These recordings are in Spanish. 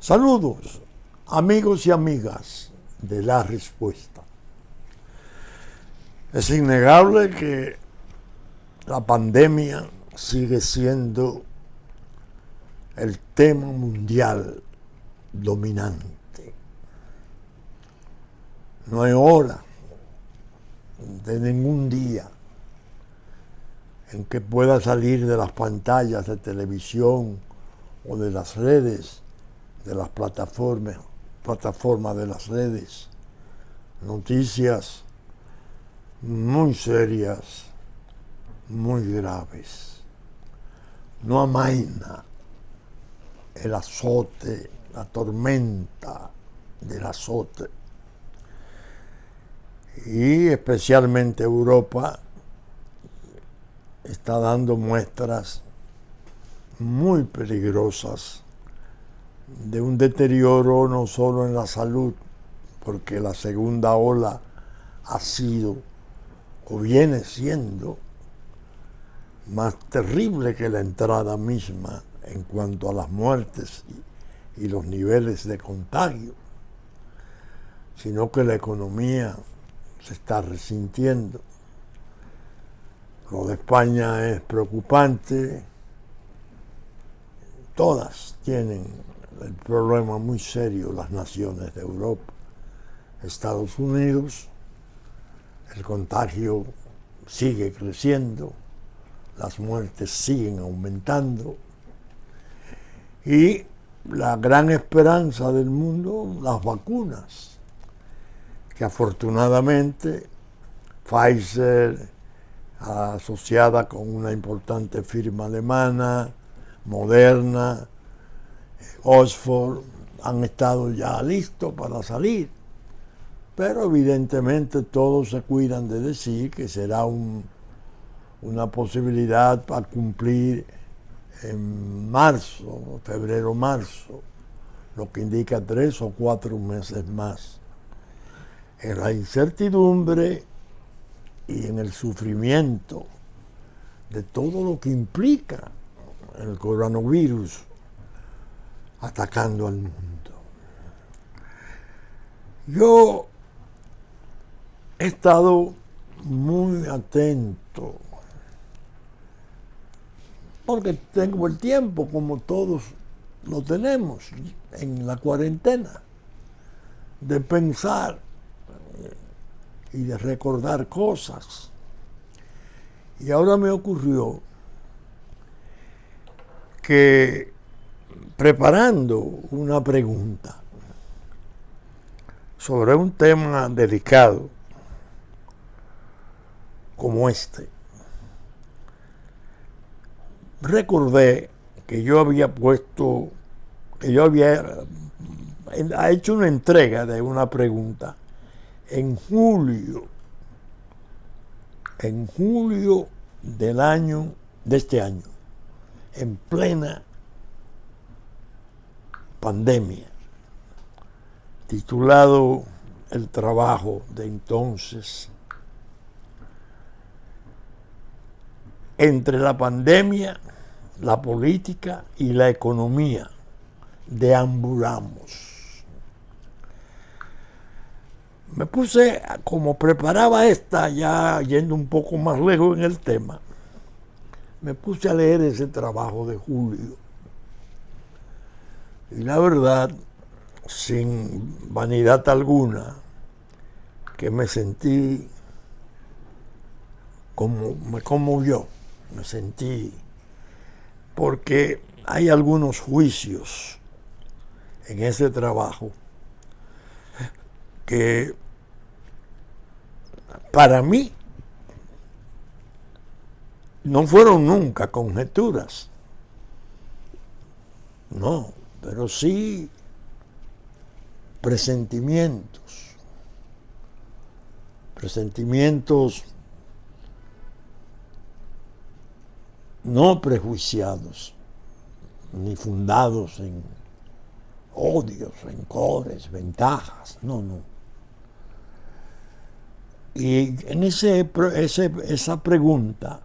Saludos, amigos y amigas de La Respuesta. Es innegable que la pandemia sigue siendo el tema mundial dominante. No hay hora de ningún día en que pueda salir de las pantallas de televisión o de las redes, de las plataformas de las redes, noticias muy serias, muy graves. No amaina el azote, la tormenta del azote. Y especialmente Europa está dando muestras muy peligrosas de un deterioro no solo en la salud, porque la segunda ola ha sido o viene siendo más terrible que la entrada misma en cuanto a las muertes y los niveles de contagio, sino que la economía se está resintiendo. Lo de España es preocupante. Todas tienen el problema muy serio, las naciones de Europa. Estados Unidos, el contagio sigue creciendo, las muertes siguen aumentando y la gran esperanza del mundo, las vacunas, que afortunadamente Pfizer, asociada con una importante firma alemana, Moderna, Oxford, han estado ya listos para salir, pero evidentemente todos se cuidan de decir que será una posibilidad para cumplir en marzo, febrero-marzo, lo que indica 3 o 4 meses más. En la incertidumbre y en el sufrimiento de todo lo que implica el coronavirus atacando al mundo. Yo he estado muy atento, porque tengo el tiempo, como todos lo tenemos, en la cuarentena, de pensar y de recordar cosas. Y ahora me ocurrió que, preparando una pregunta sobre un tema delicado como este, recordé que yo había hecho una entrega de una pregunta en julio de este año, en plena pandemia, titulado el trabajo de entonces: entre la pandemia, la política y la economía, deambulamos. Me puse, como preparaba esta, ya yendo un poco más lejos en el tema, me puse a leer ese trabajo de julio. Y la verdad, sin vanidad alguna, que me sentí me conmovió, me sentí, porque hay algunos juicios en ese trabajo que para mí no fueron nunca conjeturas, no, pero sí presentimientos no prejuiciados, ni fundados en odios, rencores, ventajas, no. Y en esa pregunta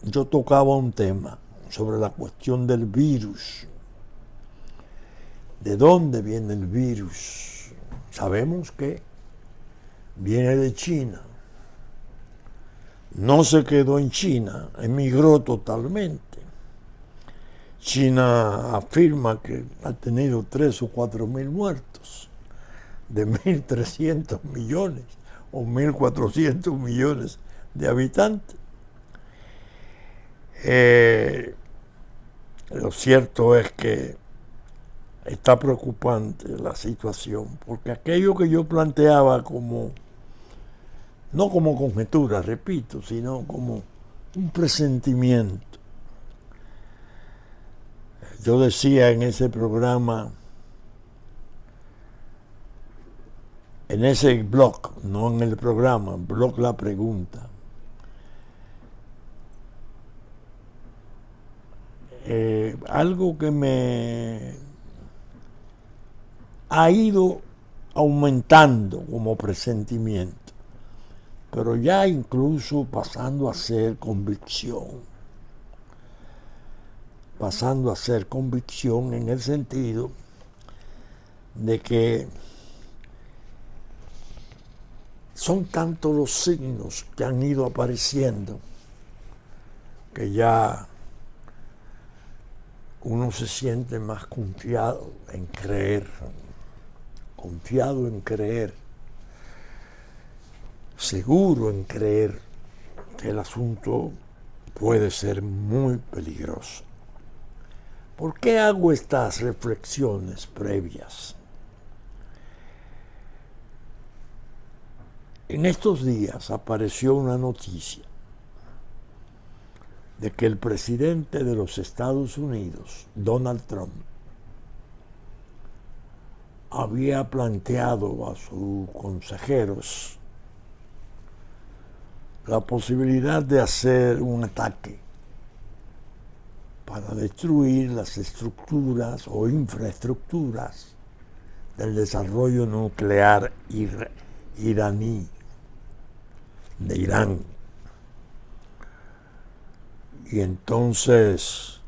yo tocaba un tema sobre la cuestión del virus, ¿De dónde viene el virus? Sabemos que viene de China. No se quedó en China, emigró totalmente. China afirma que ha tenido 3 o 4 mil muertos de 1.300 millones o 1.400 millones de habitantes. Lo cierto es que está preocupante la situación, porque aquello que yo planteaba como, no como conjetura, repito, sino como un presentimiento. Yo decía en ese programa, en ese blog, no en el programa, blog La Pregunta, algo que me ha ido aumentando como presentimiento, pero ya incluso pasando a ser convicción. Pasando a ser convicción en el sentido de que son tantos los signos que han ido apareciendo que ya uno se siente más confiado en creer, seguro en creer que el asunto puede ser muy peligroso. ¿Por qué hago estas reflexiones previas? En estos días apareció una noticia de que el presidente de los Estados Unidos, Donald Trump, había planteado a sus consejeros la posibilidad de hacer un ataque para destruir las estructuras o infraestructuras del desarrollo nuclear iraní, de Irán. Y entonces,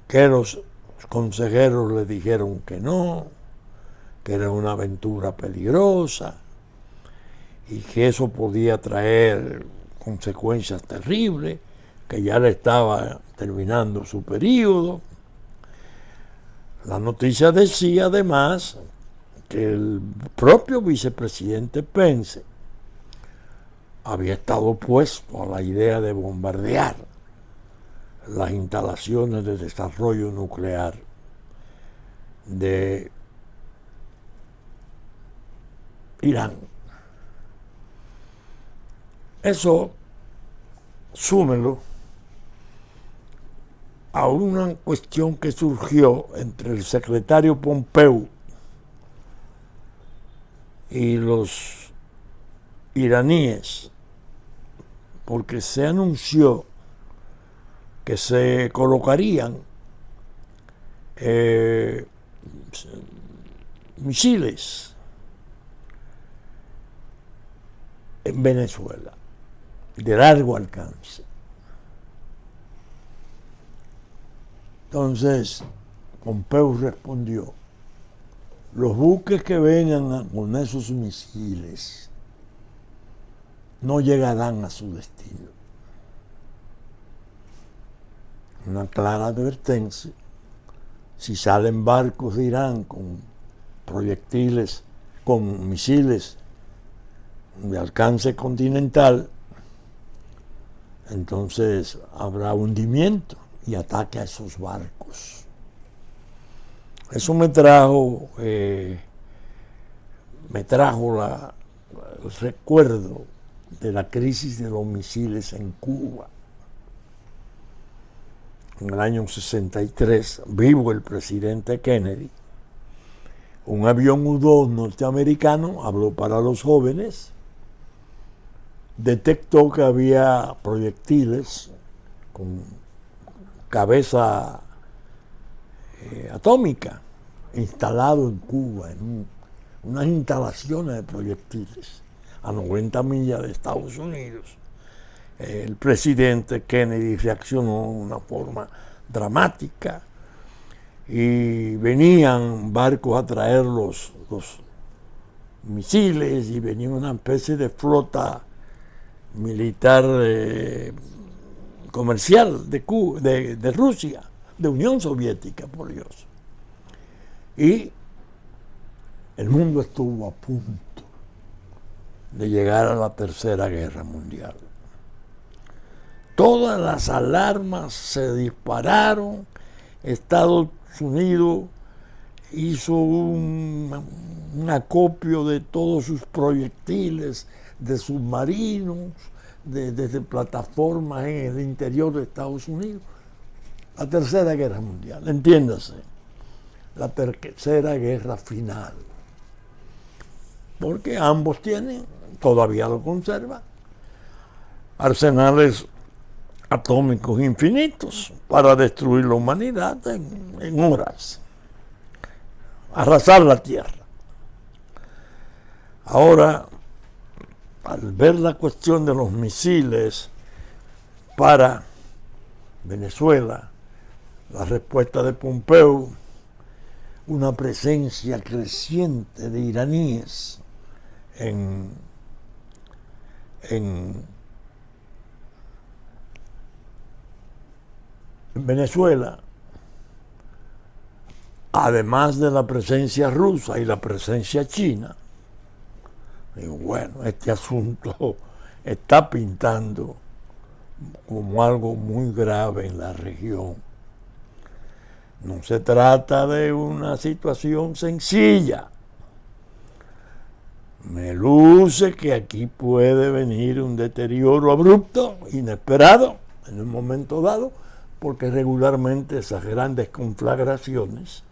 que los consejeros le dijeron que no, que era una aventura peligrosa y que eso podía traer consecuencias terribles, que ya le estaba terminando su periodo. La noticia decía además que el propio vicepresidente Pence había estado opuesto a la idea de bombardear las instalaciones de desarrollo nuclear de Irán. Eso, súmelo a una cuestión que surgió entre el secretario Pompeo y los iraníes, porque se anunció que se colocarían misiles en Venezuela de largo alcance. Entonces, Pompeo respondió: los buques que vengan con esos misiles no llegarán a su destino. Una clara advertencia: si salen barcos de Irán con proyectiles, con misiles de alcance continental, entonces habrá hundimiento y ataque a esos barcos. Eso me trajo el recuerdo de la crisis de los misiles en Cuba. En el año 63, vivo el presidente Kennedy, un avión U-2 norteamericano habló para los jóvenes, detectó que había proyectiles con cabeza atómica instalado en Cuba, en unas instalaciones de proyectiles a 90 millas de Estados Unidos. El presidente Kennedy reaccionó de una forma dramática y venían barcos a traer los misiles y venía una especie de flota militar comercial de Rusia, de Unión Soviética, por Dios. Y el mundo estuvo a punto de llegar a la Tercera Guerra Mundial. Todas las alarmas se dispararon. Estados Unidos hizo un acopio de todos sus proyectiles, de submarinos, de plataformas en el interior de Estados Unidos. La Tercera Guerra Mundial, entiéndase, la Tercera Guerra Final. Porque ambos tienen, todavía lo conservan, arsenales atómicos infinitos para destruir la humanidad en horas, arrasar la Tierra. Ahora, al ver la cuestión de los misiles para Venezuela, la respuesta de Pompeo, una presencia creciente de iraníes en Venezuela, además de la presencia rusa y la presencia china. Y bueno, este asunto está pintando como algo muy grave en la región. No se trata de una situación sencilla. Me luce que aquí puede venir un deterioro abrupto, inesperado, en un momento dado, porque regularmente esas grandes conflagraciones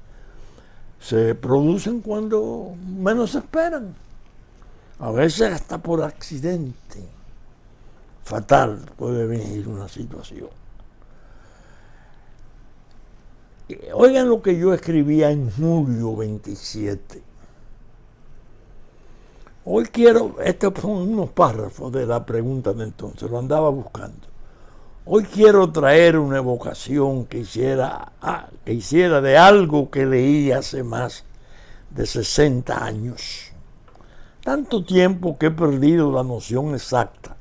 se producen cuando menos se esperan. A veces hasta por accidente fatal puede venir una situación. Oigan lo que yo escribía en julio 27. Hoy quiero, estos son unos párrafos de la pregunta de entonces, lo andaba buscando. Hoy quiero traer una evocación que hiciera de algo que leí hace más de 60 años. Tanto tiempo que he perdido la noción exacta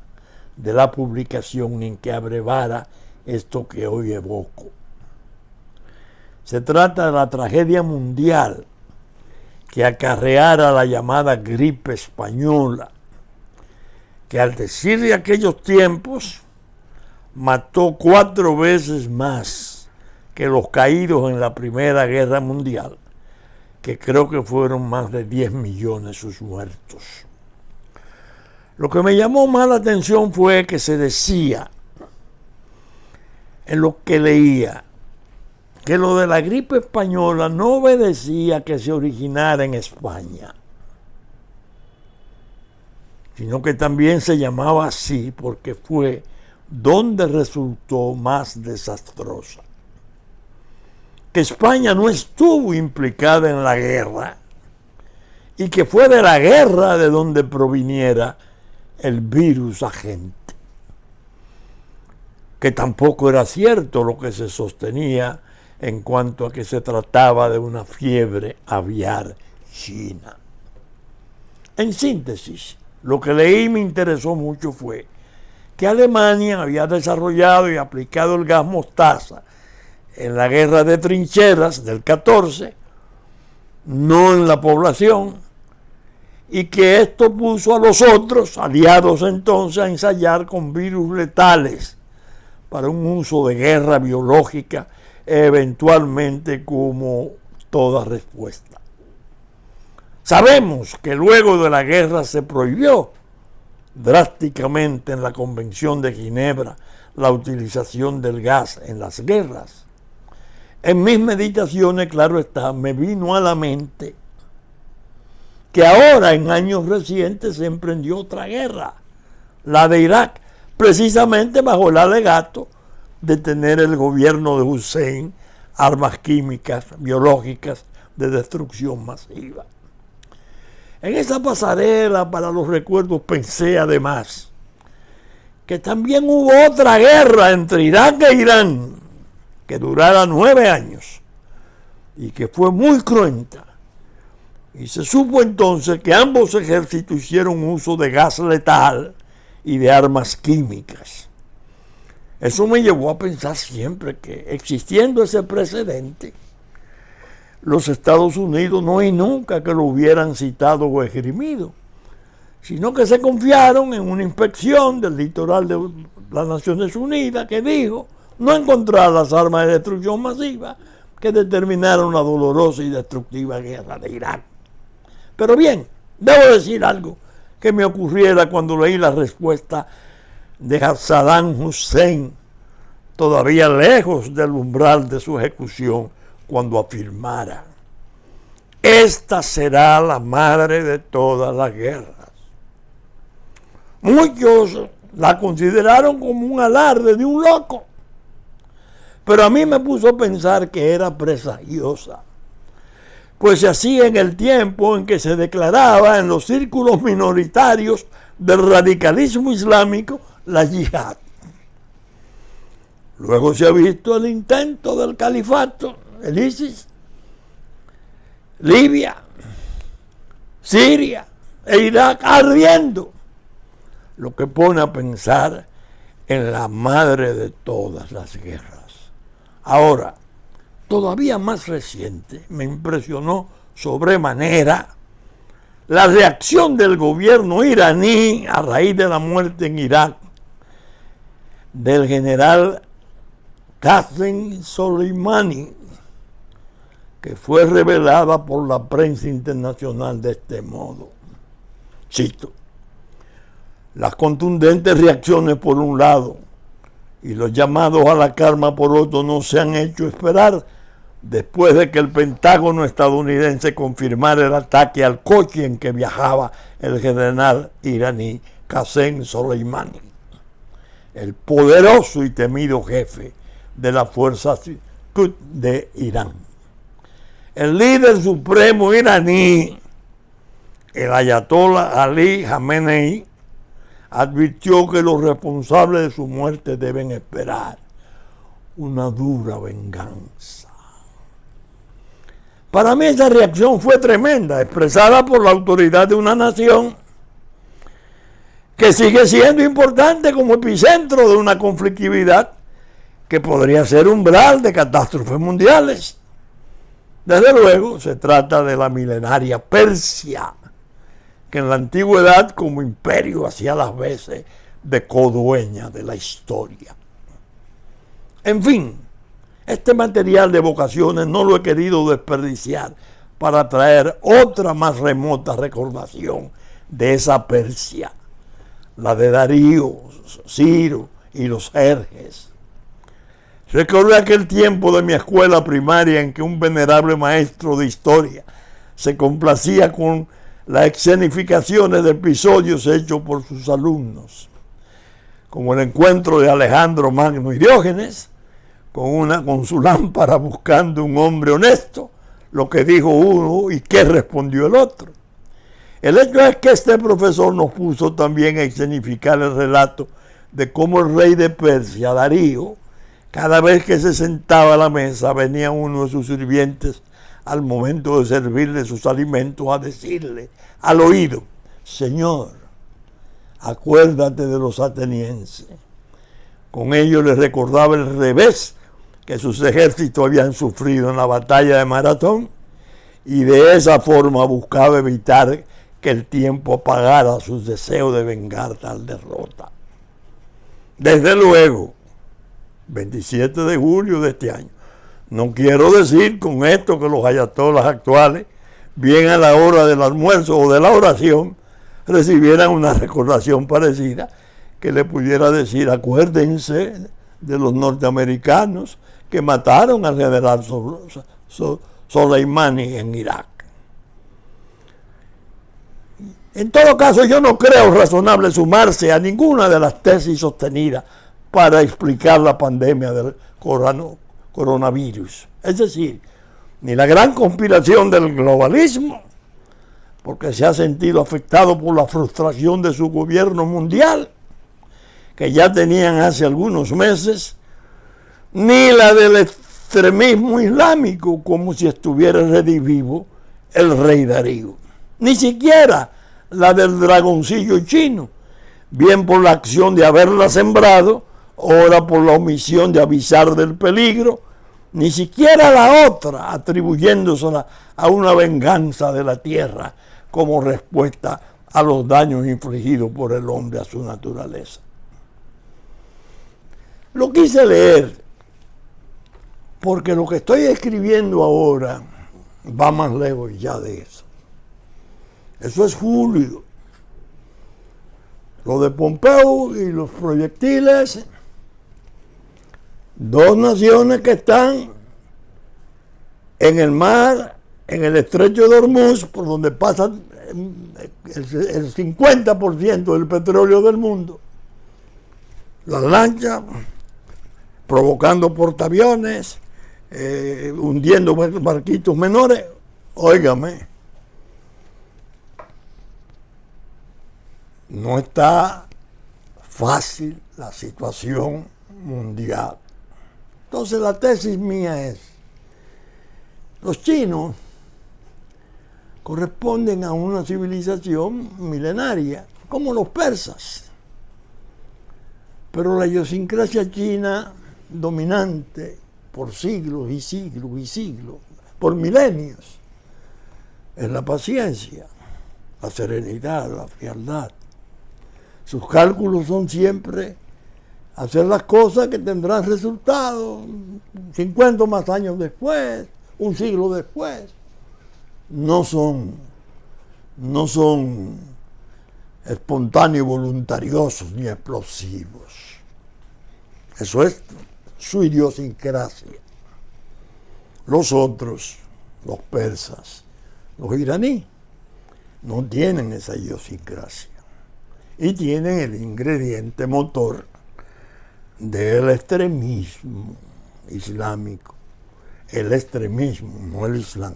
de la publicación en que abrevara esto que hoy evoco. Se trata de la tragedia mundial que acarreara la llamada gripe española, que al decir de aquellos tiempos mató 4 veces más que los caídos en la Primera Guerra Mundial, que creo que fueron más de 10 millones sus muertos. Lo que me llamó más la atención fue que se decía, en lo que leía, que lo de la gripe española no obedecía que se originara en España, sino que también se llamaba así porque fue donde resultó más desastrosa. Que España no estuvo implicada en la guerra y que fue de la guerra de donde proviniera el virus agente. Que tampoco era cierto lo que se sostenía en cuanto a que se trataba de una fiebre aviar china. En síntesis, lo que leí y me interesó mucho fue que Alemania había desarrollado y aplicado el gas mostaza en la guerra de trincheras del 14, no en la población, y que esto puso a los otros, aliados entonces, a ensayar con virus letales para un uso de guerra biológica, eventualmente como toda respuesta. Sabemos que luego de la guerra se prohibió drásticamente en la Convención de Ginebra la utilización del gas en las guerras. En mis meditaciones, claro está, me vino a la mente que ahora en años recientes se emprendió otra guerra, la de Irak, precisamente bajo el alegato de tener el gobierno de Hussein armas químicas, biológicas de destrucción masiva. En esa pasarela para los recuerdos pensé además que también hubo otra guerra entre Irak e Irán que durara 9 años y que fue muy cruenta. Y se supo entonces que ambos ejércitos hicieron uso de gas letal y de armas químicas. Eso me llevó a pensar siempre que, existiendo ese precedente, los Estados Unidos no hay nunca que lo hubieran citado o esgrimido, sino que se confiaron en una inspección del litoral de las Naciones Unidas que dijo no encontrar las armas de destrucción masiva que determinaron la dolorosa y destructiva guerra de Irak. Pero bien, debo decir algo que me ocurriera cuando leí la respuesta de Saddam Hussein, todavía lejos del umbral de su ejecución, cuando afirmara: esta será la madre de todas las guerras. Muchos la consideraron como un alarde de un loco, pero a mí me puso a pensar que era presagiosa, pues se hacía en el tiempo en que se declaraba en los círculos minoritarios del radicalismo islámico la yihad. Luego se ha visto el intento del califato, el ISIS, Libia, Siria e Irak ardiendo, lo que pone a pensar en la madre de todas las guerras. Ahora, todavía más reciente, me impresionó sobremanera la reacción del gobierno iraní a raíz de la muerte en Irak del general Qasem Soleimani, que fue revelada por la prensa internacional de este modo. Cito: las contundentes reacciones por un lado y los llamados a la calma por otro no se han hecho esperar después de que el Pentágono estadounidense confirmara el ataque al coche en que viajaba el general iraní Qasem Soleimani, el poderoso y temido jefe de las fuerzas Quds de Irán. El líder supremo iraní, el ayatollah Ali Khamenei, advirtió que los responsables de su muerte deben esperar una dura venganza. Para mí esa reacción fue tremenda, expresada por la autoridad de una nación que sigue siendo importante como epicentro de una conflictividad que podría ser umbral de catástrofes mundiales. Desde luego se trata de la milenaria Persia, que en la antigüedad como imperio hacía las veces de codueña de la historia. En fin, este material de evocaciones no lo he querido desperdiciar para traer otra más remota recordación de esa Persia, la de Darío, Ciro y los Jerjes. Recordé aquel tiempo de mi escuela primaria en que un venerable maestro de historia se complacía con las escenificaciones de episodios hechos por sus alumnos, como el encuentro de Alejandro Magno y Diógenes con su lámpara buscando un hombre honesto, lo que dijo uno y qué respondió el otro. El hecho es que este profesor nos puso también a escenificar el relato de cómo el rey de Persia, Darío, cada vez que se sentaba a la mesa venía uno de sus sirvientes al momento de servirle sus alimentos a decirle al oído: Señor, acuérdate de los atenienses. Con ello le recordaba el revés que sus ejércitos habían sufrido en la batalla de Maratón y de esa forma buscaba evitar que el tiempo apagara sus deseos de vengar tal derrota. Desde luego, 27 de julio de este año, no quiero decir con esto que los ayatolás actuales, bien a la hora del almuerzo o de la oración, recibieran una recordación parecida que le pudiera decir: acuérdense de los norteamericanos que mataron al general Soleimani en Irak. En todo caso, yo no creo razonable sumarse a ninguna de las tesis sostenidas para explicar la pandemia del coronavirus. Es decir, ni la gran conspiración del globalismo, porque se ha sentido afectado por la frustración de su gobierno mundial, que ya tenían hace algunos meses, ni la del extremismo islámico, como si estuviera redivivo el rey Darío. Ni siquiera la del dragoncillo chino, bien por la acción de haberla sembrado, ahora por la omisión de avisar del peligro, ni siquiera la otra atribuyéndosela a una venganza de la tierra como respuesta a los daños infligidos por el hombre a su naturaleza. Lo quise leer porque lo que estoy escribiendo ahora va más lejos ya de eso. Eso es Julio. Lo de Pompeo y los proyectiles, dos naciones que están en el mar, en el estrecho de Hormuz, por donde pasa el 50% del petróleo del mundo. Las lanchas provocando portaaviones, hundiendo barquitos menores. Óigame, no está fácil la situación mundial. Entonces la tesis mía es, los chinos corresponden a una civilización milenaria, como los persas. Pero la idiosincrasia china dominante por siglos y siglos y siglos, por milenios, es la paciencia, la serenidad, la frialdad. Sus cálculos son siempre hacer las cosas que tendrán resultados 50 más años después, un siglo después. No son espontáneos, voluntariosos ni explosivos. Eso es su idiosincrasia. Los otros, los persas, los iraníes, no tienen esa idiosincrasia y tienen el ingrediente motor del extremismo islámico. El extremismo, no el Islam.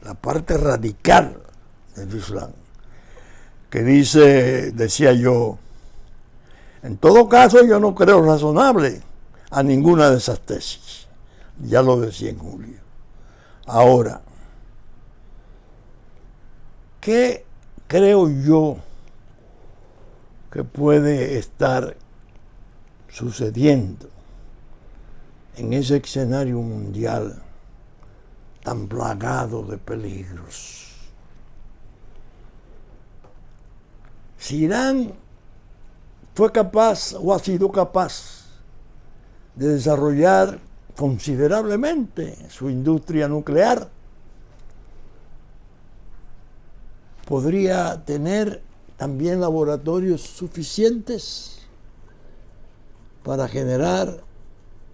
La parte radical del Islam, que decía yo, en todo caso yo no creo razonable a ninguna de esas tesis. Ya lo decía en Julio. Ahora, ¿qué creo yo que puede estar sucediendo en ese escenario mundial tan plagado de peligros? Si Irán fue capaz o ha sido capaz de desarrollar considerablemente su industria nuclear, podría tener también laboratorios suficientes para generar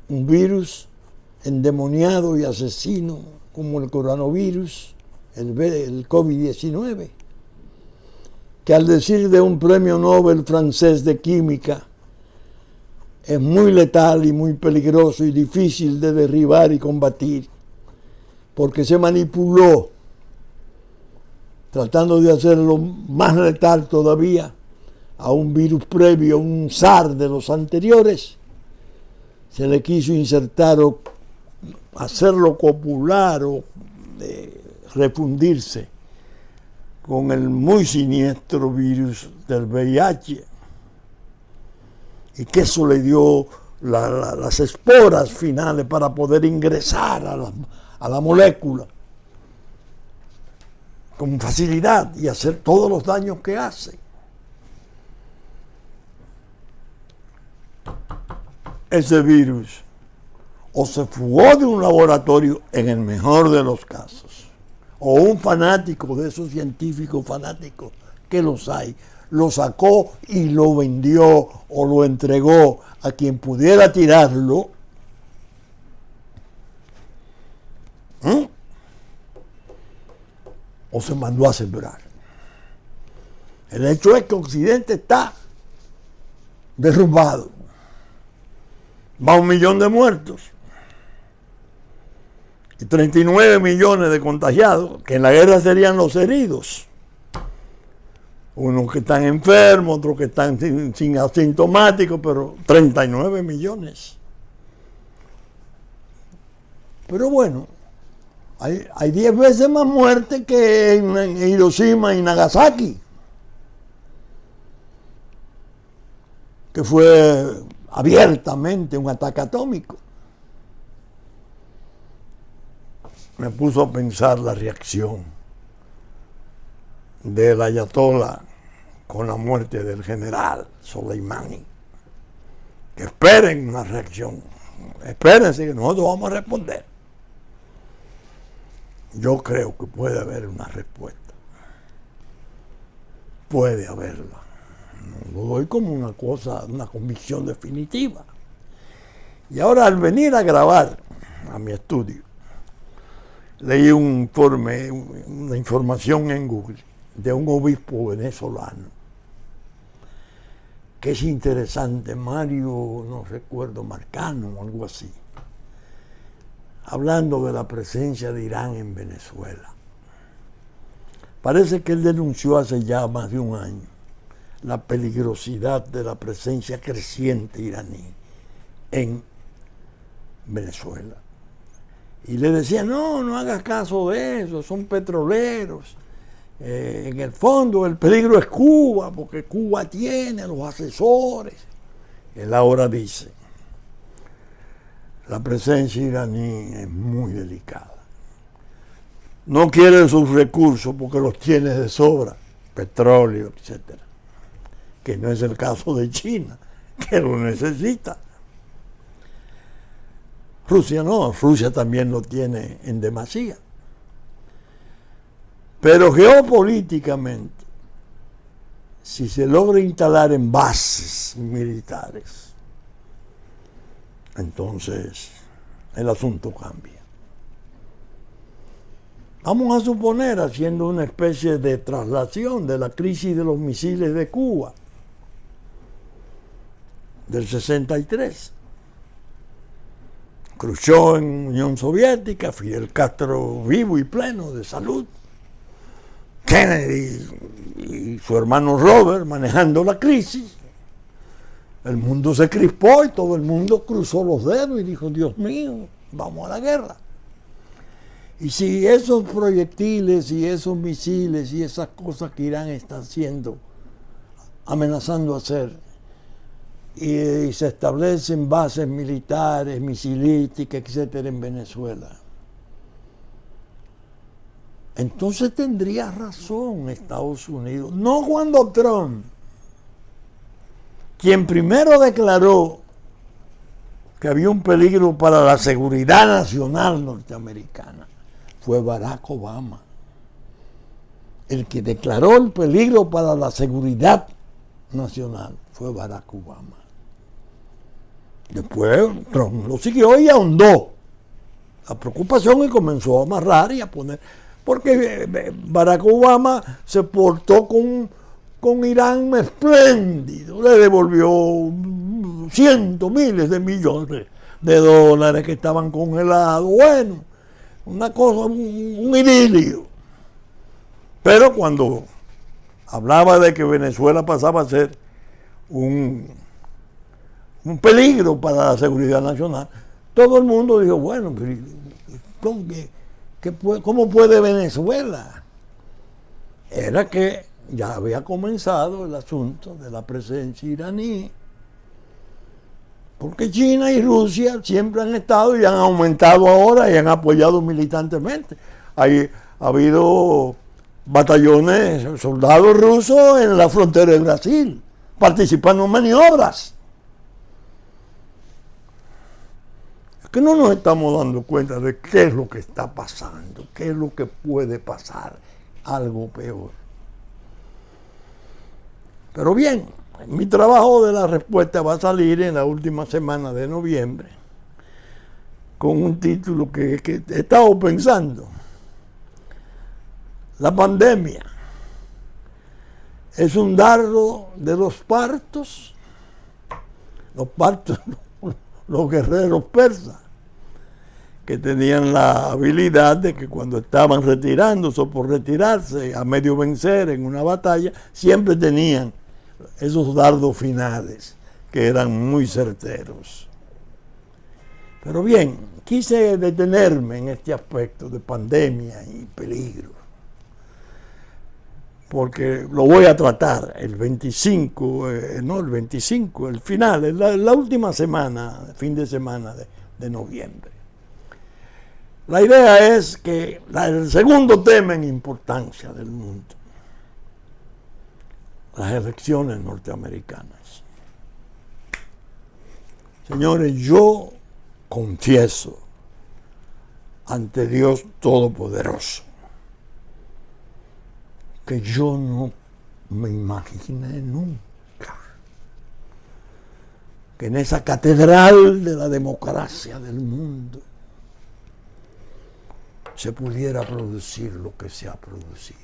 un virus endemoniado y asesino como el coronavirus, el COVID-19, que al decir de un premio Nobel francés de química, es muy letal y muy peligroso y difícil de derribar y combatir, porque se manipuló, tratando de hacerlo más letal todavía, a un virus previo, un SARS de los anteriores. Se le quiso insertar o hacerlo copular o refundirse con el muy siniestro virus del VIH, y que eso le dio las esporas finales para poder ingresar a la molécula con facilidad y hacer todos los daños que hace. Ese virus o se fugó de un laboratorio en el mejor de los casos, o un fanático de esos científicos fanáticos, que los hay, lo sacó y lo vendió o lo entregó a quien pudiera tirarlo, o se mandó a sembrar. El hecho es que Occidente está derrumbado. Va 1 millón de muertos y 39 millones de contagiados, que en la guerra serían los heridos. Unos que están enfermos, otros que están sin asintomáticos, pero 39 millones. Pero bueno, hay 10 veces más muertes que en Hiroshima y Nagasaki, que fue abiertamente un ataque atómico. Me puso a pensar la reacción del ayatolá con la muerte del general Soleimani. Que esperen una reacción. Espérense que nosotros vamos a responder. Yo creo que puede haber una respuesta. Puede haberla. No lo doy como una cosa, una convicción definitiva. Y ahora al venir a grabar a mi estudio, leí un informe, una información en Google de un obispo venezolano, que es interesante, Mario, no recuerdo, Marcano o algo así, hablando de la presencia de Irán en Venezuela. Parece que él denunció hace ya más de un año la peligrosidad de la presencia creciente iraní en Venezuela. Y le decía, no hagas caso de eso, son petroleros. En el fondo el peligro es Cuba, porque Cuba tiene los asesores. Él ahora dice, la presencia iraní es muy delicada. No quiere sus recursos porque los tiene de sobra, petróleo, etcétera. Que no es el caso de China, que lo necesita. Rusia no, Rusia también lo tiene en demasía. Pero geopolíticamente, si se logra instalar en bases militares, entonces el asunto cambia. Vamos a suponer, haciendo una especie de traslación de la crisis de los misiles de Cuba, del 63. Khrushchev en Unión Soviética, Fidel Castro vivo y pleno de salud, Kennedy y su hermano Robert manejando la crisis. El mundo se crispó y todo el mundo cruzó los dedos y dijo, Dios mío, vamos a la guerra. Y si esos proyectiles y esos misiles y esas cosas que Irán está haciendo, amenazando hacer, y se establecen bases militares, misilísticas, etcétera, en Venezuela, entonces tendría razón Estados Unidos. No cuando Trump, quien primero declaró que había un peligro para la seguridad nacional norteamericana, fue Barack Obama. El que declaró el peligro para la seguridad nacional fue Barack Obama. Después Trump lo siguió y ahondó la preocupación y comenzó a amarrar y a poner, porque Barack Obama se portó con Irán espléndido, le devolvió cientos, miles de millones de dólares que estaban congelados, bueno, una cosa, un idilio. Pero cuando hablaba de que Venezuela pasaba a ser un peligro para la seguridad nacional, todo el mundo dijo, bueno, ¿cómo puede Venezuela? Era que ya había comenzado el asunto de la presencia iraní, porque China y Rusia siempre han estado y han aumentado ahora y han apoyado militantemente. Ha habido batallones, soldados rusos en la frontera de Brasil, participando en maniobras. Es que no nos estamos dando cuenta de qué es lo que está pasando, qué es lo que puede pasar, algo peor. Pero bien, mi trabajo de la respuesta va a salir en la última semana de noviembre con un título que he estado pensando. La pandemia es un dardo de los partos, los guerreros persas, que tenían la habilidad de que cuando estaban retirándose o por retirarse a medio vencer en una batalla, siempre tenían esos dardos finales que eran muy certeros. Pero bien, quise detenerme en este aspecto de pandemia y peligro, porque lo voy a tratar el 25, el final, la última semana, fin de semana de noviembre. La idea es que el segundo tema en importancia del mundo, las elecciones norteamericanas. Señores, yo confieso ante Dios Todopoderoso que yo no me imaginé nunca que en esa catedral de la democracia del mundo se pudiera producir lo que se ha producido.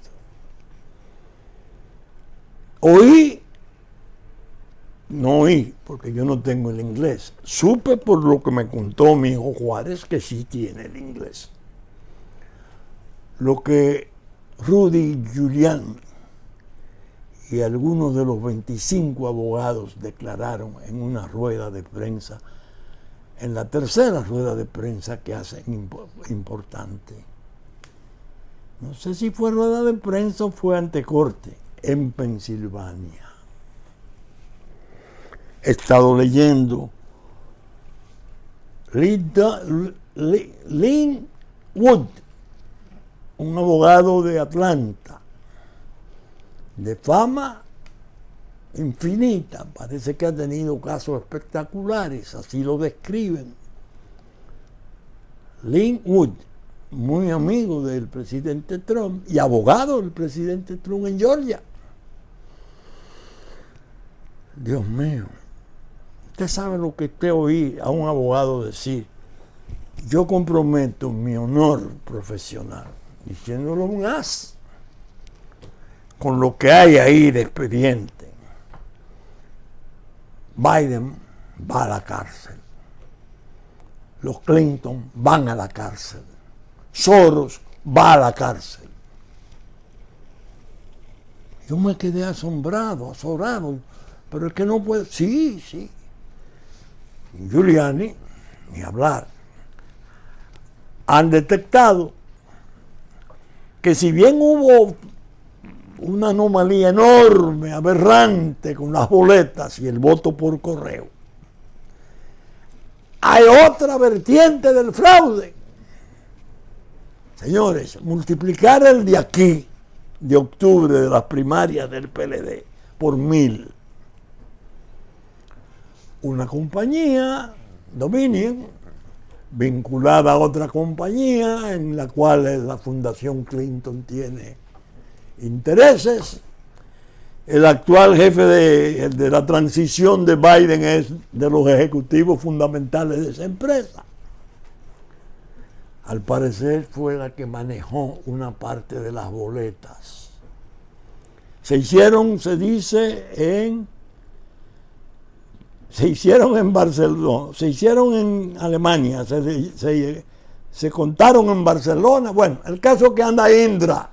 No oí, porque yo no tengo el inglés. Supe por lo que me contó mi hijo Juárez que sí tiene el inglés. Lo que Rudy Giuliani y algunos de los 25 abogados declararon en una rueda de prensa, en la tercera rueda de prensa que hacen importante. No sé si fue rueda de prensa o fue ante corte, en Pensilvania. He estado leyendo Lin Wood, un abogado de Atlanta, de fama infinita, parece que ha tenido casos espectaculares, así lo describen. Lin Wood, muy amigo del presidente Trump y abogado del presidente Trump en Georgia. Dios mío, usted sabe lo que usted oí a un abogado decir: yo comprometo mi honor profesional, diciéndolo un as, con lo que hay ahí de expediente. Biden va a la cárcel, los Clinton van a la cárcel, Soros va a la cárcel. Yo me quedé asombrado, pero es que no puedo. Sí. Giuliani, ni hablar. Han detectado que si bien hubo una anomalía enorme, aberrante con las boletas y el voto por correo, hay otra vertiente del fraude. Señores, multiplicar el de aquí, de octubre, de las primarias del PLD, por 1000. Una compañía, Dominion, vinculada a otra compañía en la cual la Fundación Clinton tiene intereses. El actual jefe de la transición de Biden es de los ejecutivos fundamentales de esa empresa. Al parecer fue la que manejó una parte de las boletas. Se hicieron en Barcelona, se hicieron en Alemania, se contaron en Barcelona. Bueno, el caso que anda Indra,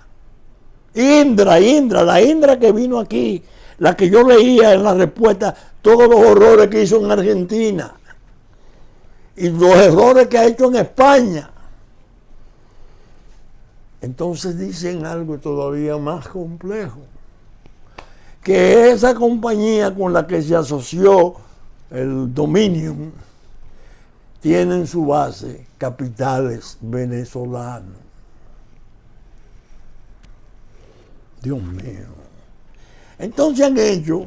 la Indra que vino aquí, la que yo leía en la respuesta, todos los horrores que hizo en Argentina y los errores que ha hecho en España. Entonces dicen algo todavía más complejo, que esa compañía con la que se asoció el Dominion tiene en su base capitales venezolanos. Dios mío. Entonces han hecho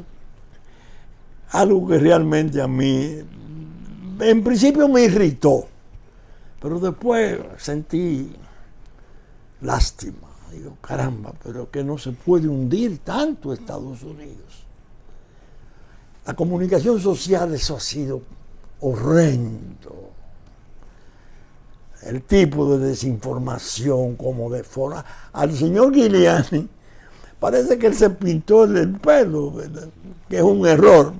algo que realmente a mí, en principio me irritó, pero después sentí lástima. Digo, caramba, pero que no se puede hundir tanto Estados Unidos. La comunicación social, eso ha sido horrendo. El tipo de desinformación, como de forma. Al señor Giuliani parece que él se pintó el pelo, que es un error.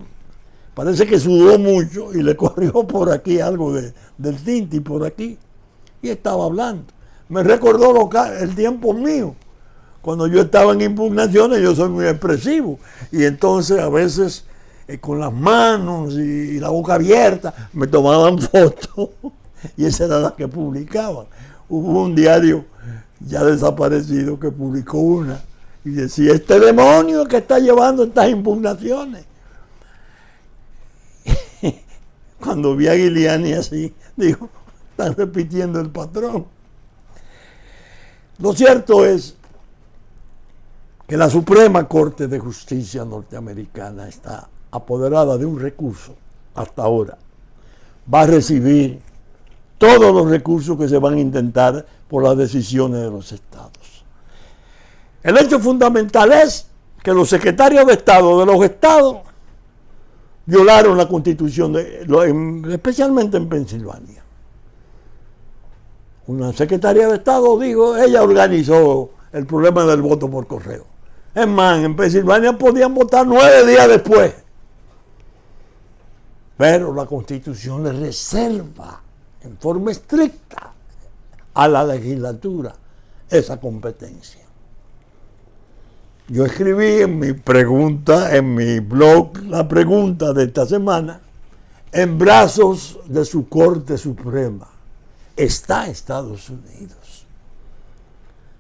Parece que sudó mucho y le corrió por aquí algo del tinte por aquí. Y estaba hablando. Me recordó el tiempo mío. Cuando yo estaba en impugnaciones, yo soy muy expresivo. Y entonces a veces con las manos y la boca abierta me tomaban fotos y esa era la que publicaban. Hubo un diario ya desaparecido que publicó una y decía, este demonio que está llevando estas impugnaciones. Cuando vi a Giuliani así, digo, están repitiendo el patrón. Lo cierto es que la Suprema Corte de Justicia norteamericana está apoderada de un recurso hasta ahora. Va a recibir todos los recursos que se van a intentar por las decisiones de los estados. El hecho fundamental es que los secretarios de Estado de los estados violaron la Constitución, especialmente en Pensilvania. Una secretaria de Estado dijo, ella organizó el problema del voto por correo. Es más, en Pensilvania podían votar 9 días después. Pero la Constitución le reserva en forma estricta a la legislatura esa competencia. Yo escribí en mi pregunta, en mi blog, la pregunta de esta semana, en brazos de su Corte Suprema está Estados Unidos.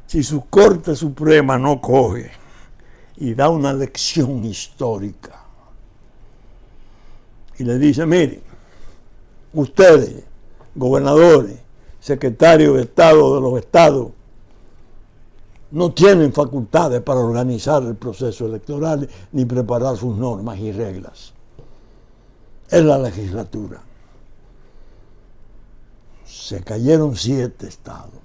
Si su Corte Suprema no coge y da una lección histórica y le dice, miren, ustedes, gobernadores, secretarios de Estado de los estados, no tienen facultades para organizar el proceso electoral ni preparar sus normas y reglas. Es la legislatura. Se cayeron 7 estados.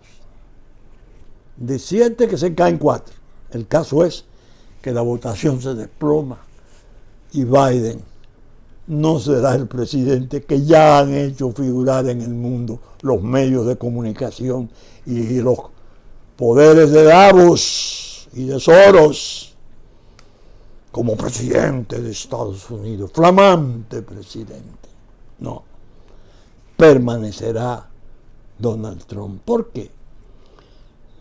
De 7 que se caen 4. El caso es que la votación se desploma y Biden no será el presidente que ya han hecho figurar en el mundo los medios de comunicación y los poderes de Davos y de Soros como presidente de Estados Unidos, flamante presidente. No, permanecerá Donald Trump. ¿Por qué?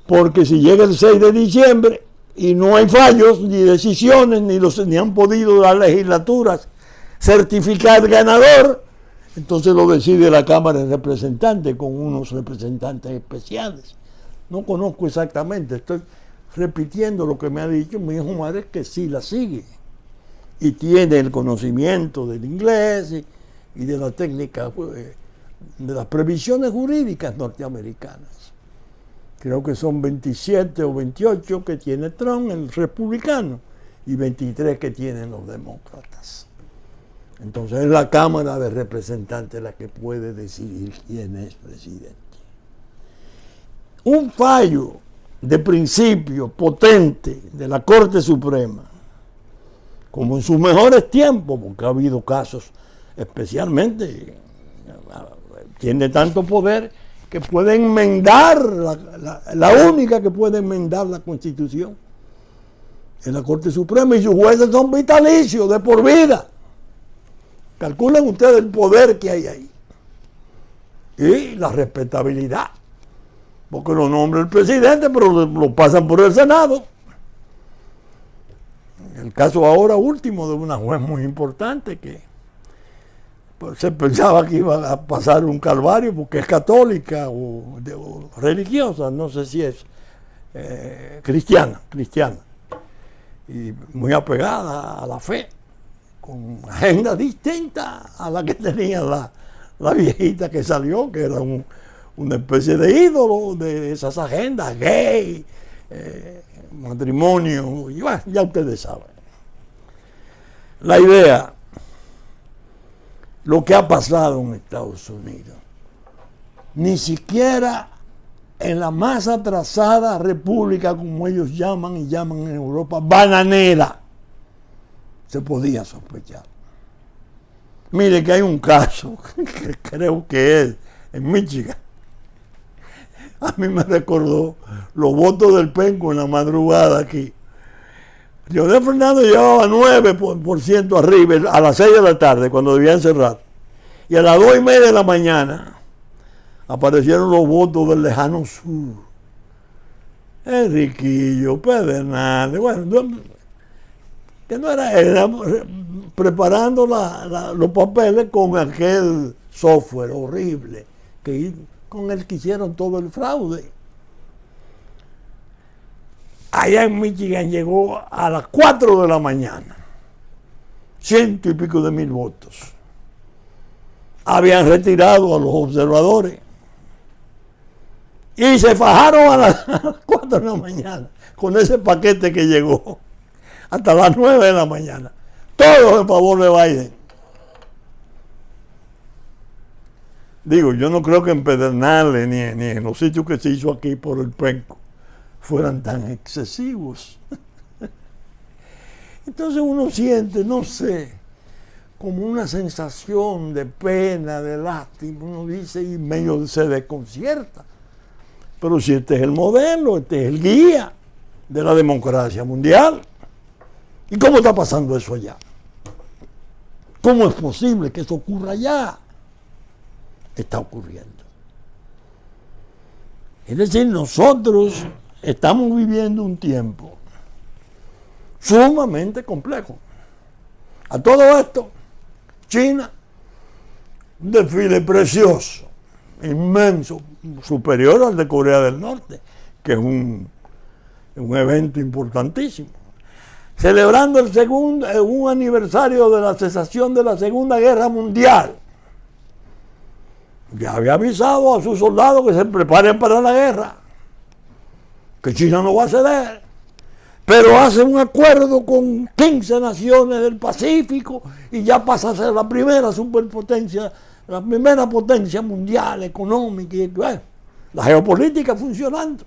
Porque si llega el 6 de diciembre y no hay fallos ni decisiones, ni han podido las legislaturas certificar ganador, entonces lo decide la Cámara de Representantes con unos representantes especiales. No conozco exactamente, estoy repitiendo lo que me ha dicho mi hijo madre, que sí la sigue y tiene el conocimiento del inglés y de la técnica, de las previsiones jurídicas norteamericanas. Creo que son 27 o 28 que tiene Trump, el republicano, y 23 que tienen los demócratas. Entonces es la Cámara de Representantes la que puede decidir quién es presidente. Un fallo de principio potente de la Corte Suprema, como en sus mejores tiempos, porque ha habido casos especialmente, tiene tanto poder que puede enmendar, la única que puede enmendar la Constitución es la Corte Suprema, y sus jueces son vitalicios, de por vida. Calculen ustedes el poder que hay ahí y la respetabilidad, porque lo nombra el presidente, pero lo pasan por el Senado. El caso ahora último de una juez muy importante que pues, se pensaba que iba a pasar un calvario porque es católica o religiosa, no sé si es cristiana, y muy apegada a la fe, con agenda distinta a la que tenía la viejita que salió, que era una especie de ídolo de esas agendas, gay, matrimonio, y bueno, ya ustedes saben. La idea, lo que ha pasado en Estados Unidos, ni siquiera en la más atrasada república, como ellos llaman en Europa, bananera, se podía sospechar. Mire que hay un caso, que creo que es en Michigan. A mí me recordó los votos del penco en la madrugada aquí. Leonel Fernández llevaba 9% arriba a las 6 de la tarde, cuando debían cerrar. Y a las 2:30 de la mañana aparecieron los votos del lejano sur. Enriquillo, Pedernales, bueno, que no era preparando los papeles con aquel software horrible con el que hicieron todo el fraude. Allá en Michigan llegó a las 4 de la mañana, 100 y pico de mil votos. Habían retirado a los observadores y se fajaron a las 4 de la mañana con ese paquete que llegó hasta las 9 de la mañana. Todos en favor de Biden. Digo, yo no creo que en Pedernales ni en los sitios que se hizo aquí por el penco fueran tan excesivos. Entonces uno siente, no sé, como una sensación de pena, de lástima, uno dice, y medio se desconcierta. Pero si este es el modelo, este es el guía de la democracia mundial. ¿Y cómo está pasando eso allá? ¿Cómo es posible que eso ocurra allá? Está ocurriendo. Es decir, nosotros estamos viviendo un tiempo sumamente complejo. A todo esto, China, un desfile precioso, inmenso, superior al de Corea del Norte, que es un evento importantísimo, celebrando un aniversario de la cesación de la Segunda Guerra Mundial. Ya había avisado a sus soldados que se preparen para la guerra, que China no va a ceder, pero hace un acuerdo con 15 naciones del Pacífico y ya pasa a ser la primera superpotencia, la primera potencia mundial económica y bueno, la geopolítica funcionando.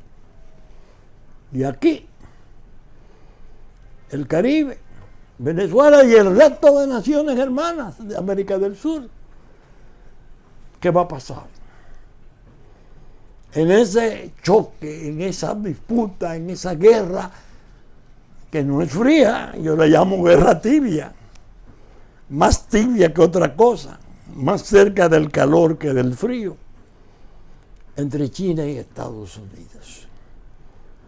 Y aquí, el Caribe, Venezuela y el resto de naciones hermanas de América del Sur. ¿Qué va a pasar? En ese choque, en esa disputa, en esa guerra, que no es fría, yo la llamo guerra tibia, más tibia que otra cosa, más cerca del calor que del frío, entre China y Estados Unidos.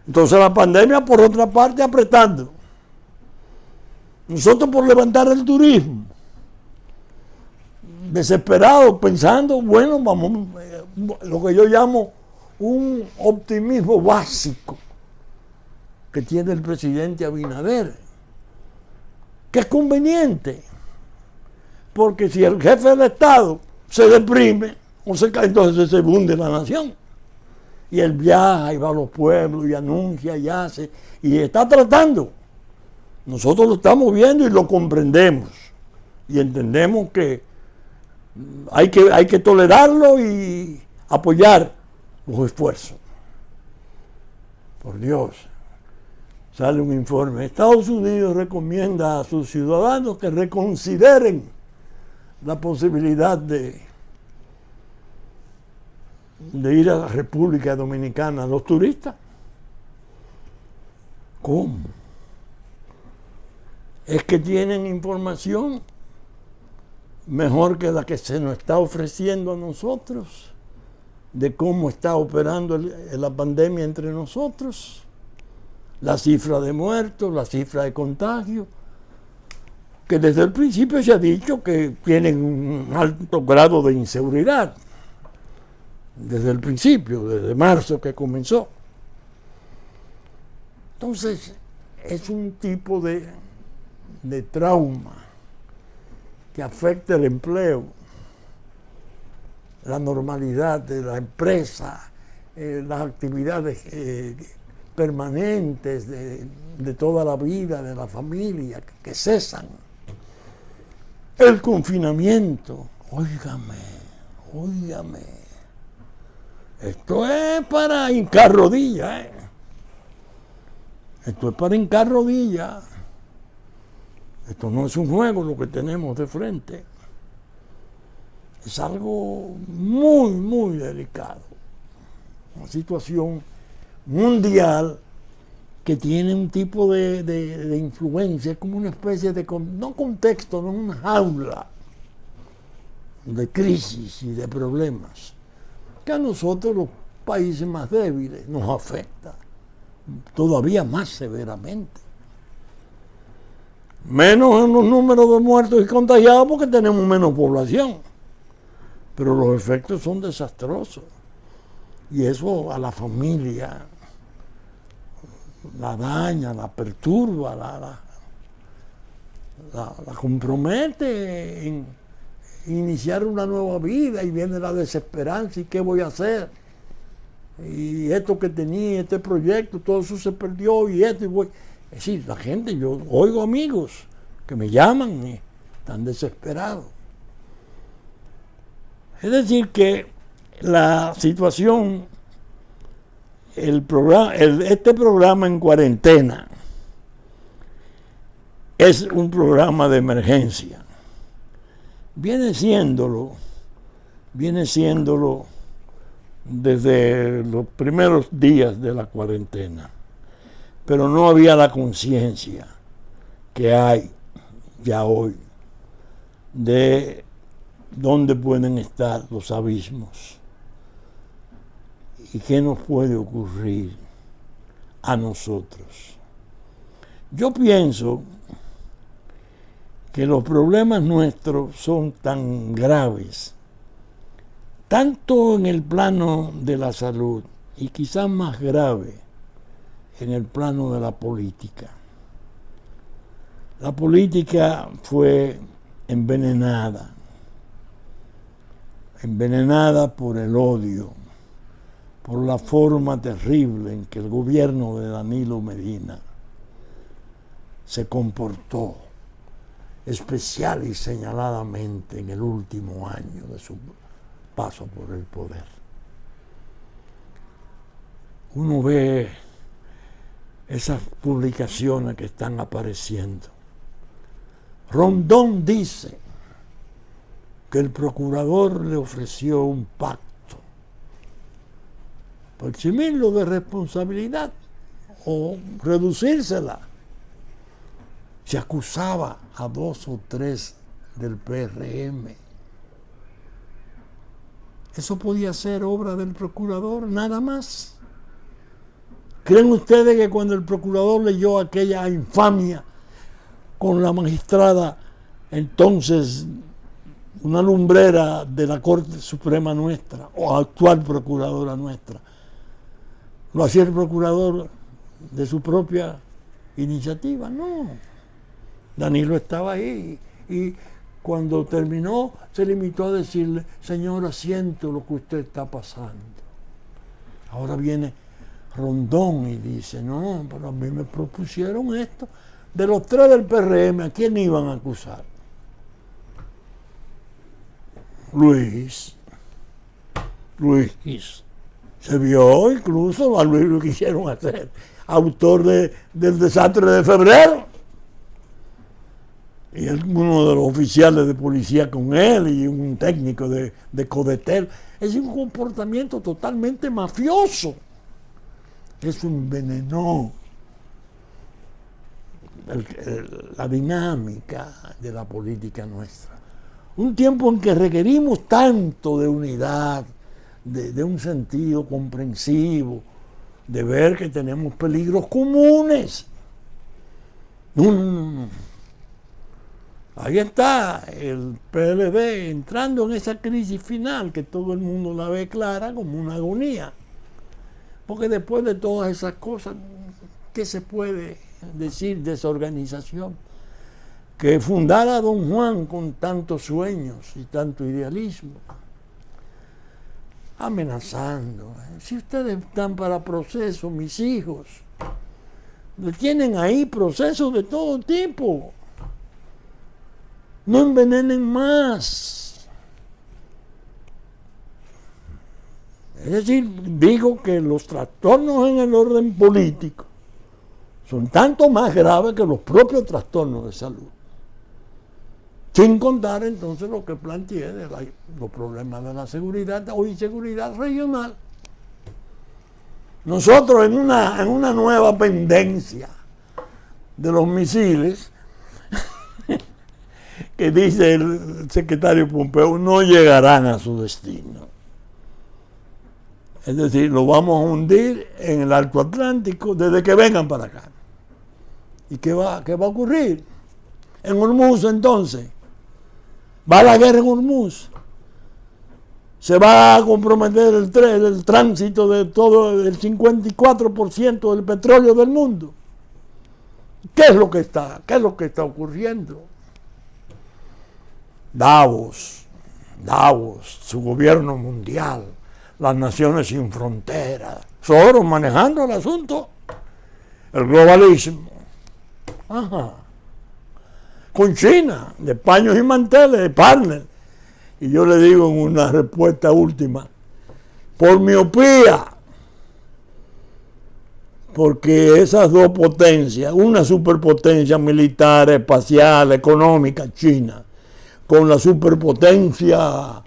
Entonces la pandemia, por otra parte, apretando. Nosotros por levantar el turismo, desesperados, pensando, bueno, vamos, lo que yo llamo un optimismo básico que tiene el presidente Abinader, que es conveniente, porque si el jefe del Estado se deprime, o se cae, entonces se hunde la nación. Y él viaja y va a los pueblos y anuncia y hace, y está tratando. Nosotros lo estamos viendo y lo comprendemos, y entendemos que hay que tolerarlo y apoyar los esfuerzos. Por Dios, sale un informe. Estados Unidos recomienda a sus ciudadanos que reconsideren la posibilidad de ir a la República Dominicana. Los turistas, ¿cómo? Es que tienen información mejor que la que se nos está ofreciendo a nosotros, de cómo está operando la pandemia entre nosotros, la cifra de muertos, la cifra de contagios, que desde el principio se ha dicho que tienen un alto grado de inseguridad, desde el principio, desde marzo que comenzó. Entonces, es un tipo de trauma que afecta el empleo, la normalidad de la empresa, las actividades permanentes de toda la vida, de la familia, que cesan. El confinamiento, óigame, esto es para hincar rodillas, esto es para hincar rodillas. Esto no es un juego lo que tenemos de frente. Es algo muy, muy delicado. Una situación mundial que tiene un tipo de influencia, como una especie de, no contexto, no una jaula de crisis y de problemas, que a nosotros, los países más débiles, nos afecta todavía más severamente. Menos en los números de muertos y contagiados porque tenemos menos población. pero los efectos son desastrosos. Y eso a la familia la daña, la perturba, la compromete en iniciar una nueva vida, y viene la desesperanza. ¿Y qué voy a hacer? Y esto que tenía, este proyecto, todo eso se perdió, y esto, y voy. Es decir, la gente, yo oigo amigos que me llaman y están desesperados. Es decir, que la situación, este programa en cuarentena es un programa de emergencia. Viene siéndolo desde los primeros días de la cuarentena, pero no había la conciencia que hay ya hoy de dónde pueden estar los abismos y qué nos puede ocurrir a nosotros. Yo pienso que los problemas nuestros son tan graves, tanto en el plano de la salud y quizás más grave en el plano de la política. La política fue envenenada por el odio, por la forma terrible en que el gobierno de Danilo Medina se comportó, especial y señaladamente en el último año de su paso por el poder. Uno ve esas publicaciones que están apareciendo. Rondón dice que el procurador le ofreció un pacto para eximirlo de responsabilidad o reducírsela. Se acusaba a 2 o 3 del PRM. Eso podía ser obra del procurador, nada más. ¿Creen ustedes que cuando el procurador leyó aquella infamia con la magistrada, entonces una lumbrera de la Corte Suprema nuestra, o actual procuradora nuestra, lo hacía el procurador de su propia iniciativa? No. Danilo estaba ahí y cuando terminó se limitó a decirle: señora, siento lo que usted está pasando. Ahora viene Rondón y dice: no, pero a mí me propusieron esto. De los 3 del PRM, ¿a quién iban a acusar? Luis. Se vio incluso, a Luis lo quisieron hacer autor del desastre de febrero. Y uno de los oficiales de policía con él y un técnico de Codetel. Es un comportamiento totalmente mafioso. Eso envenenó la dinámica de la política nuestra. Un tiempo en que requerimos tanto de unidad, de un sentido comprensivo, de ver que tenemos peligros comunes. No. Ahí está el PLD entrando en esa crisis final que todo el mundo la ve clara como una agonía. Porque después de todas esas cosas, ¿qué se puede decir de esa organización? Que fundara Don Juan con tantos sueños y tanto idealismo, amenazando. Si ustedes están para procesos, mis hijos, tienen ahí procesos de todo tipo. No envenenen más. Es decir, digo que los trastornos en el orden político son tanto más graves que los propios trastornos de salud. Sin contar entonces lo que planteé de los problemas de la seguridad o inseguridad regional. Nosotros en una nueva pendencia de los misiles, que dice el secretario Pompeo, no llegarán a su destino. Es decir, lo vamos a hundir en el Alto Atlántico desde que vengan para acá. ¿Y qué va a ocurrir? En Hormuz, entonces, ¿va la guerra en Hormuz? se va a comprometer el tránsito de todo el 54% del petróleo del mundo. ¿Qué es lo que está ocurriendo? Davos, su gobierno mundial, las naciones sin fronteras, Soros manejando el asunto, el globalismo. Ajá. Con China, de paños y manteles, de partner. Y yo le digo en una respuesta última, por miopía, porque esas dos potencias, una superpotencia militar, espacial, económica, China, con la superpotencia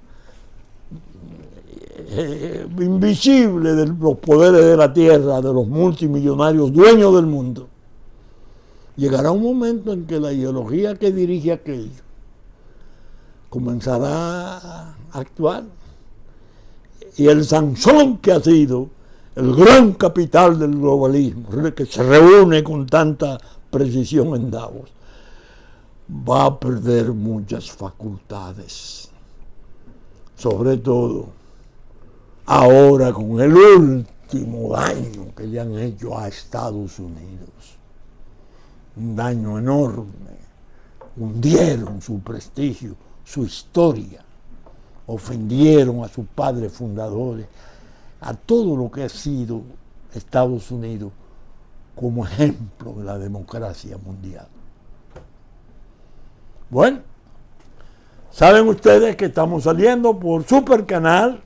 invisible de los poderes de la tierra, de los multimillonarios dueños del mundo, llegará un momento en que la ideología que dirige aquello comenzará a actuar, y el Sansón que ha sido el gran capital del globalismo, que se reúne con tanta precisión en Davos, va a perder muchas facultades, sobre todo ahora con el último daño que le han hecho a Estados Unidos, un daño enorme, hundieron su prestigio, su historia, ofendieron a sus padres fundadores, a todo lo que ha sido Estados Unidos como ejemplo de la democracia mundial. Bueno, saben ustedes que estamos saliendo por Super Canal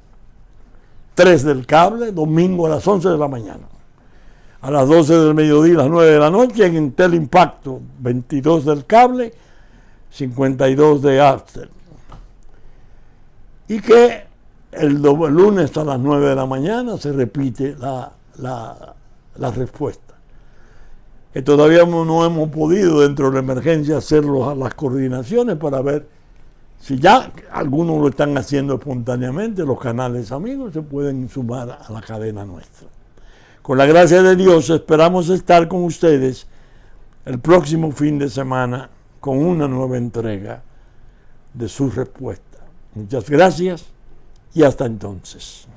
3 del cable, domingo a las 11 de la mañana, a las 12 del mediodía y las 9 de la noche en Intelimpacto 22 del cable, 52 de After. Y que el lunes a las 9 de la mañana se repite la respuesta. Que todavía no hemos podido dentro de la emergencia hacer las coordinaciones para ver si ya algunos lo están haciendo espontáneamente, los canales amigos se pueden sumar a la cadena nuestra. Con la gracia de Dios esperamos estar con ustedes el próximo fin de semana con una nueva entrega de su respuesta. Muchas gracias y hasta entonces.